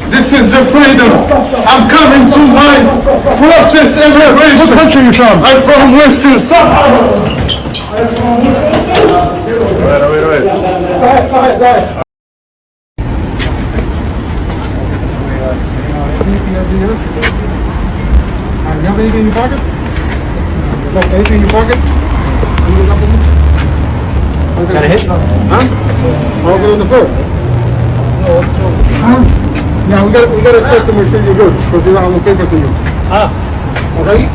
This is the freedom. I'm coming to my process immigration. What country are you from? I'm from Western Somalia. You have anything in your pocket? No, anything in your pocket? Got a hit? Huh? I'll get on the floor. No, it's not. Yeah, we gotta check to make sure you're good, because you don't have no papers in you. Okay?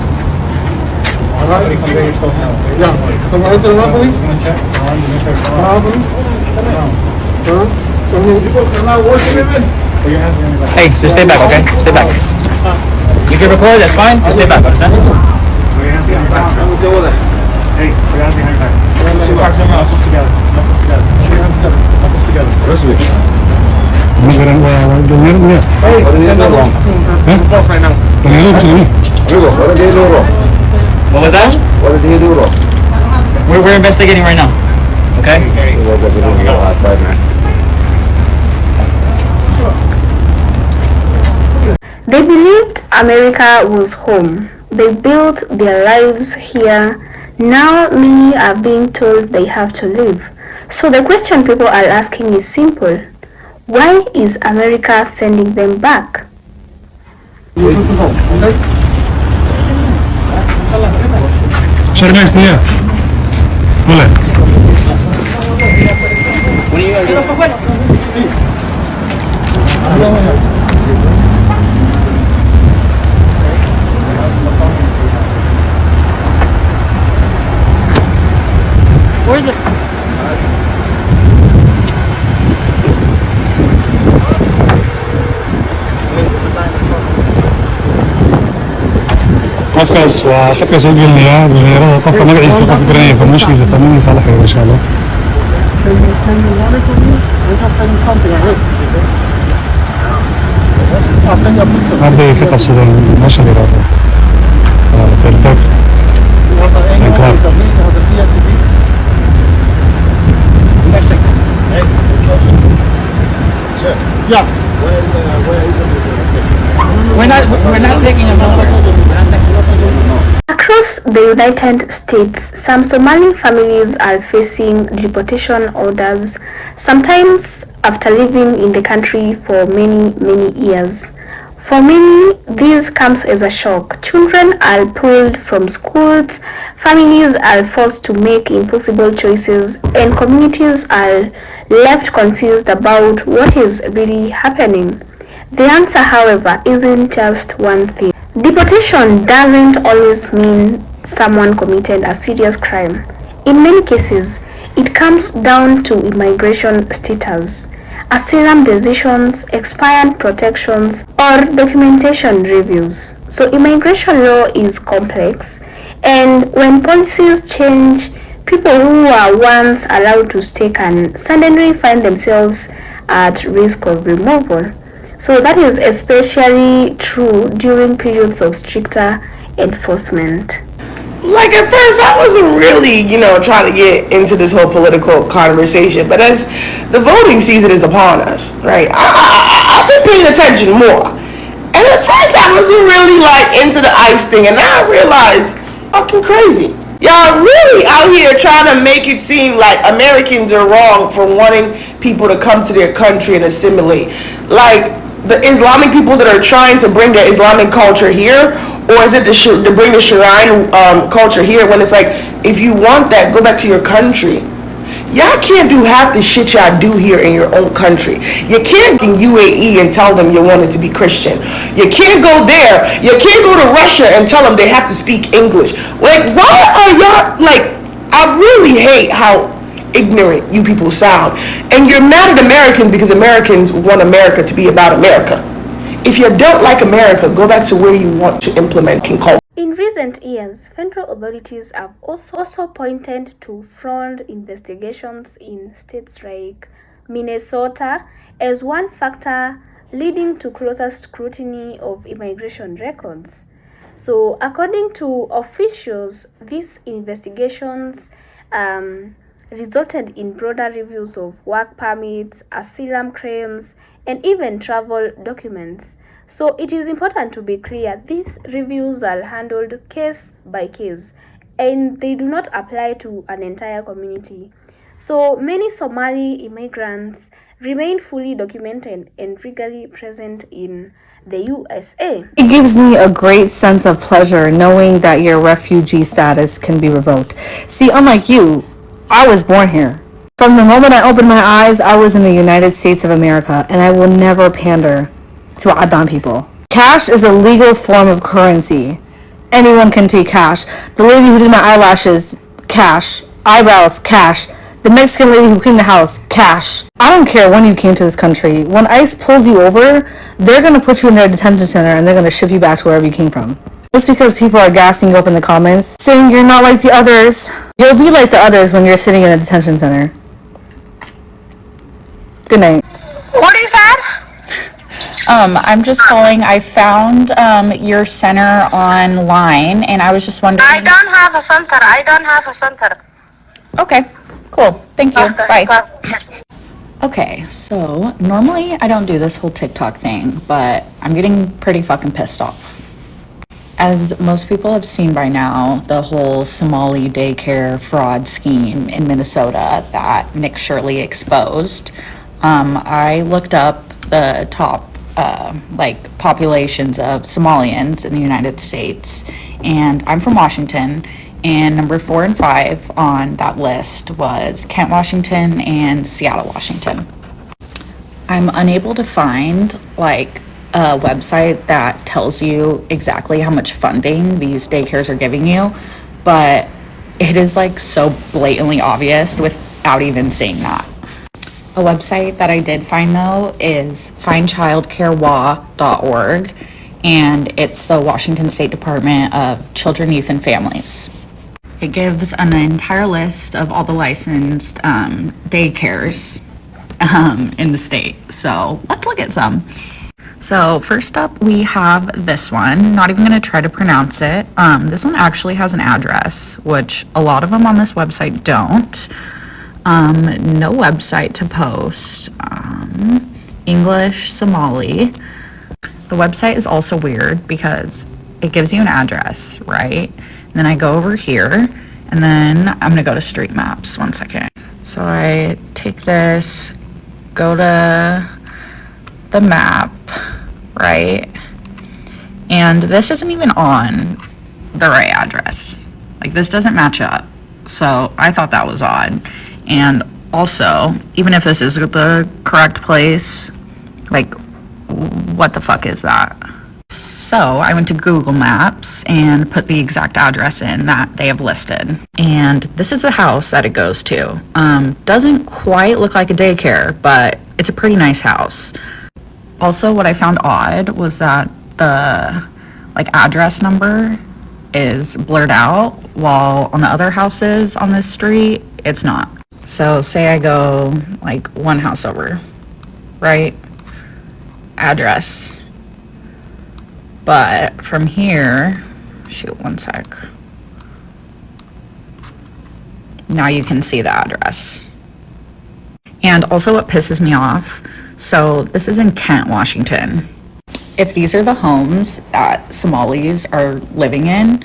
Alright? Yeah. Someone enter the mouth for me? Hey, just stay back, okay? Stay back. You can record, that's fine. Just stay back, understand? Hey, put your hands behind your back. Two parts of your mouth together. Knuckles together. Put your hands together. Knuckles together. Hey, what are you doing? Both right now. What did he do wrong? What was that? What did he do wrong? We're investigating right now. Okay? They believed America was home. They built their lives here. Now many are being told they have to leave. So the question people are asking is simple. Why is America sending them back? Where's it? qofkaas waa qofka soo gelinayaa dhalinyarada qofka magaciisa qof garanaya informationkiisa familkiisa la xiriiro insha Allah. Arday ka qabsadeen meesha la yiraahdo Deported. Yeah. We're not taking a number. Across the United States, some Somali families are facing deportation orders, sometimes after living in the country for many years. For many, this comes as a shock. Children are pulled from schools, families are forced to make impossible choices, and communities are left confused about what is really happening. The answer, however, isn't just one thing. Deportation doesn't always mean someone committed a serious crime. In many cases, it comes down to immigration status, asylum decisions, expired protections, or documentation reviews. So immigration law is complex, and when policies change, people who were once allowed to stay can suddenly find themselves at risk of removal. So that is especially true during periods of stricter enforcement. Like at first I wasn't really, trying to get into this whole political conversation, but as the voting season is upon us, right, I've been paying attention more. And at first I wasn't really into the ICE thing, and now I realize, fucking crazy. Y'all really out here trying to make it seem like Americans are wrong for wanting people to come to their country and assimilate. Like the Islamic people that are trying to bring the Islamic culture here, or is it to bring the Sharia culture here, when it's like, if you want that, go back to your country. Y'all can't do half the shit y'all do here in your own country. You can't go in UAE and tell them you want it to be Christian. You can't go there. You can't go to Russia and tell them they have to speak English. Like, why are y'all, I really hate how ignorant you people sound. And you're mad at Americans because Americans want America to be about America. If you don't like America, go back to where you want to implement King Cole. In recent years, federal authorities have also pointed to fraud investigations in states like Minnesota as one factor leading to closer scrutiny of immigration records. So, according to officials, these investigations resulted in broader reviews of work permits, asylum claims, and even travel documents. So, it is important to be clear these reviews are handled case by case and they do not apply to an entire community. So, many Somali immigrants remain fully documented and legally present in the USA. It gives me a great sense of pleasure knowing that your refugee status can be revoked. See, unlike you, I was born here. From the moment I opened my eyes, I was in the United States of America, and I will never pander to Adan people. Cash is a legal form of currency. Anyone can take cash. The lady who did my eyelashes, cash. Eyebrows, cash. The Mexican lady who cleaned the house, cash. I don't care when you came to this country. When ICE pulls you over, they're gonna put you in their detention center and they're gonna ship you back to wherever you came from. Just because people are gassing you up in the comments, saying you're not like the others, you'll be like the others when you're sitting in a detention center. Good night. What is that? I'm just calling. I found your center online, and I was just wondering. I don't have a center. I don't have a center. Okay, cool. Thank you. Okay, Bye. Okay, so normally I don't do this whole TikTok thing, but I'm getting pretty fucking pissed off. As most people have seen by now, the whole Somali daycare fraud scheme in Minnesota that Nick Shirley exposed, I looked up the top populations of Somalians in the United States, and I'm from Washington, and number 4 and 5 on that list was Kent, Washington, and Seattle, Washington. I'm unable to find a website that tells you exactly how much funding these daycares are giving you, but it is so blatantly obvious without even seeing that. A website that I did find though is findchildcarewa.org, and it's the Washington State Department of Children, Youth, and Families. It gives an entire list of all the licensed daycares in the state. So let's look at some. So first up, we have this one. Not even going to try to pronounce it. This one actually has an address, which a lot of them on this website don't. No website to post. English, Somali. The website is also weird because it gives you an address, right? And then I go over here, and then I'm gonna go to Street Maps. 1 second. So I take this, go to the map, right? And this isn't even on the right address. This doesn't match up. So I thought that was odd. And also, even if this is the correct place, what the fuck is that? So I went to Google Maps and put the exact address in that they have listed. And this is the house that it goes to. Doesn't quite look like a daycare, but it's a pretty nice house. Also, what I found odd was that the address number is blurred out, while on the other houses on this street, it's not. So say I go one house over, right? Address. But from here, shoot, 1 sec. Now you can see the address. And also what pisses me off, so this is in Kent, Washington. If these are the homes that Somalis are living in,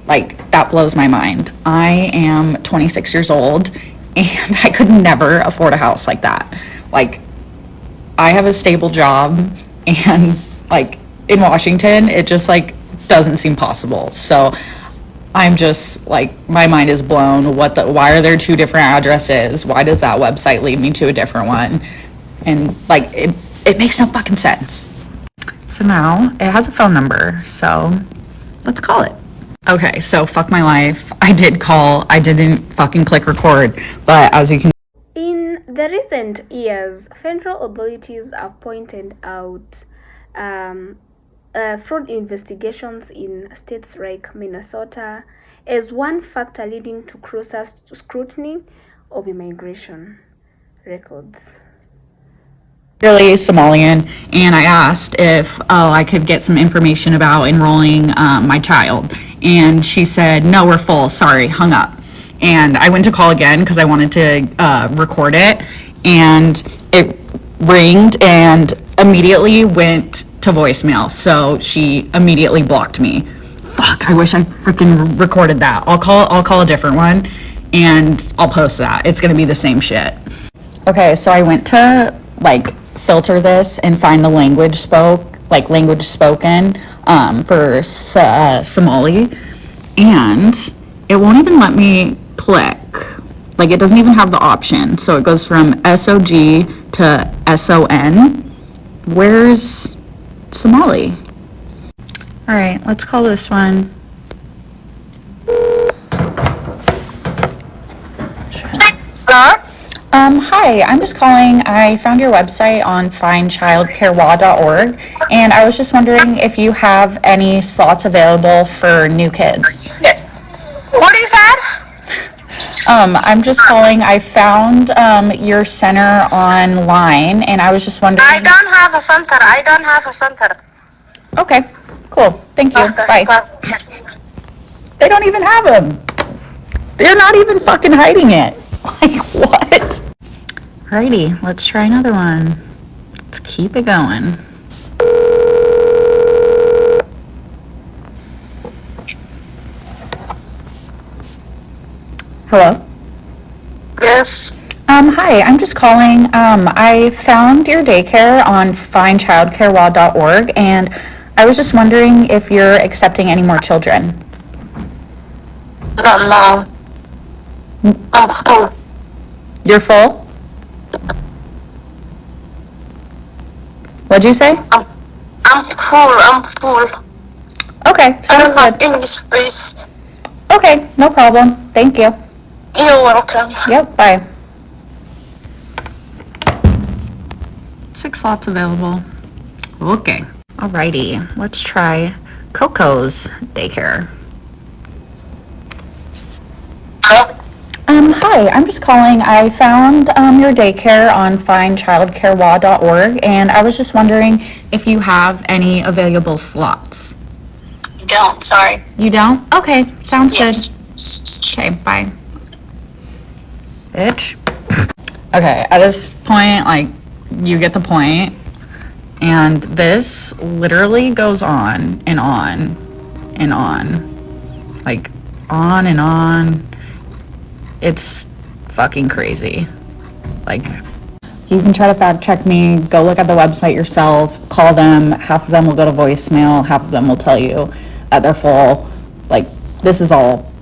that blows my mind. I am 26 years old and I could never afford a house like that. I have a stable job, and in Washington, it just doesn't seem possible. So I'm just my mind is blown. Why are there 2 different addresses? Why does that website lead me to a different one? And it makes no fucking sense. So now it has a phone number, so let's call it. Okay, so fuck my life. I did call, I didn't fucking click record, but as you can. In the recent years, federal authorities have pointed out fraud investigations in states like Minnesota as one factor leading to closer scrutiny of immigration records. Clearly Somalian, and I asked if I could get some information about enrolling my child, and she said, no, we're full, sorry, hung up. And I went to call again because I wanted to record it, and it ringed and immediately went to voicemail, so she immediately blocked me. Fuck, I wish I freaking recorded that. I'll call a different one, and I'll post that. It's gonna be the same shit. Okay, so I went to like filter this and find the language spoken for Somali, and it won't even let me click. Like, it doesn't even have the option. So it goes from SOG to SON. Where's Somali? All right, let's call this one. Hello? Hi, I'm just calling. I found your website on findchildcarewa.org, and I was just wondering if you have any slots available for new kids. What is that? I'm just calling. I found your center online, and I was just wondering. I don't have a center. I don't have a center. Okay, cool. Thank you. Okay, Bye. They don't even have them. They're not even fucking hiding it. Like, what? Alrighty, let's try another one. Let's keep it going. Hello? Yes. Hi, I'm just calling. I found your daycare on findchildcarewa.org, and I was just wondering if you're accepting any more children. No. I'm full. You're full? What'd you say? I'm full. Okay, I sounds don't have good. any space. Okay, no problem. Thank you. You're welcome. Yep, bye. 6 slots available. Okay. Alrighty, let's try Coco's daycare. Hello? Hi, I'm just calling. I found your daycare on findchildcarewa.org, and I was just wondering if you have any available slots. Don't, sorry. You don't? Okay, sounds Yes. good. Okay, bye. Bitch. Okay, at this point, like, you get the point, and this literally goes on and on and on. Like, on and on. It's fucking crazy. Like, you can try to fact check me, go look at the website yourself, call them, half of them will go to voicemail, half of them will tell you that they're full. Like, this is all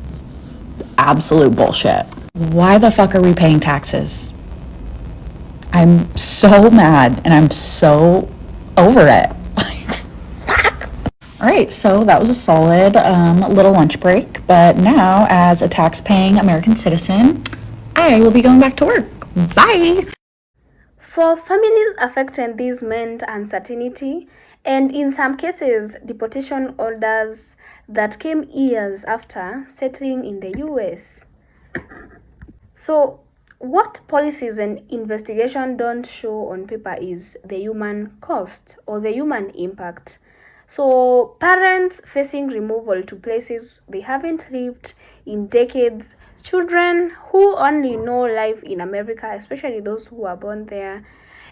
absolute bullshit. Why the fuck are we paying taxes? I'm so mad and I'm so over it. Like, fuck. All right, so that was a solid little lunch break, but now as a tax-paying American citizen, I will be going back to work. Bye. For families affected, this meant uncertainty and in some cases deportation orders that came years after settling in the US. So what policies and investigation don't show on paper is the human cost or the human impact. So parents facing removal to places they haven't lived in decades, children who only know life in America, especially those who are born there,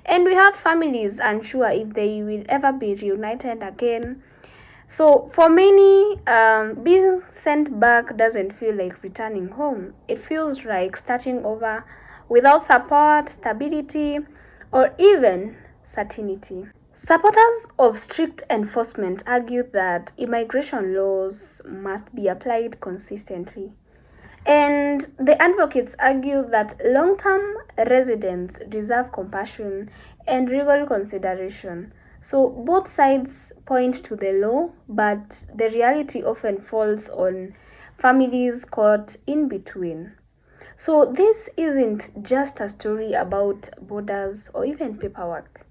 and we have families unsure if they will ever be reunited again. So for many, being sent back doesn't feel like returning home. It feels like starting over without support, stability, or even certainty. Supporters of strict enforcement argue that immigration laws must be applied consistently. And the advocates argue that long-term residents deserve compassion and legal consideration. So both sides point to the law, but the reality often falls on families caught in between. So this isn't just a story about borders or even paperwork.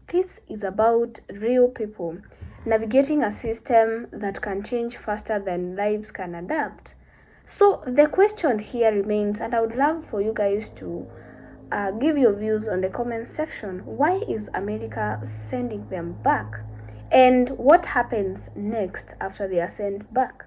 This is about real people navigating a system that can change faster than lives can adapt. So the question here remains, and I would love for you guys to give your views on the comment section. Why is America sending them back? And what happens next after they are sent back?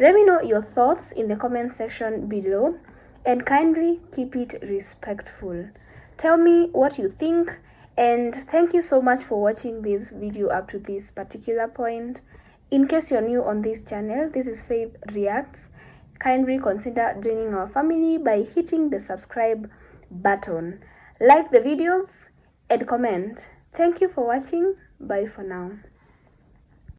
Let me know your thoughts in the comment section below, and kindly keep it respectful. Tell me what you think, and thank you so much for watching this video up to this particular point. In case you're new on this channel, this is Faith Reacts. Kindly consider joining our family by hitting the subscribe button. Like the videos and comment. Thank you for watching. Bye for now.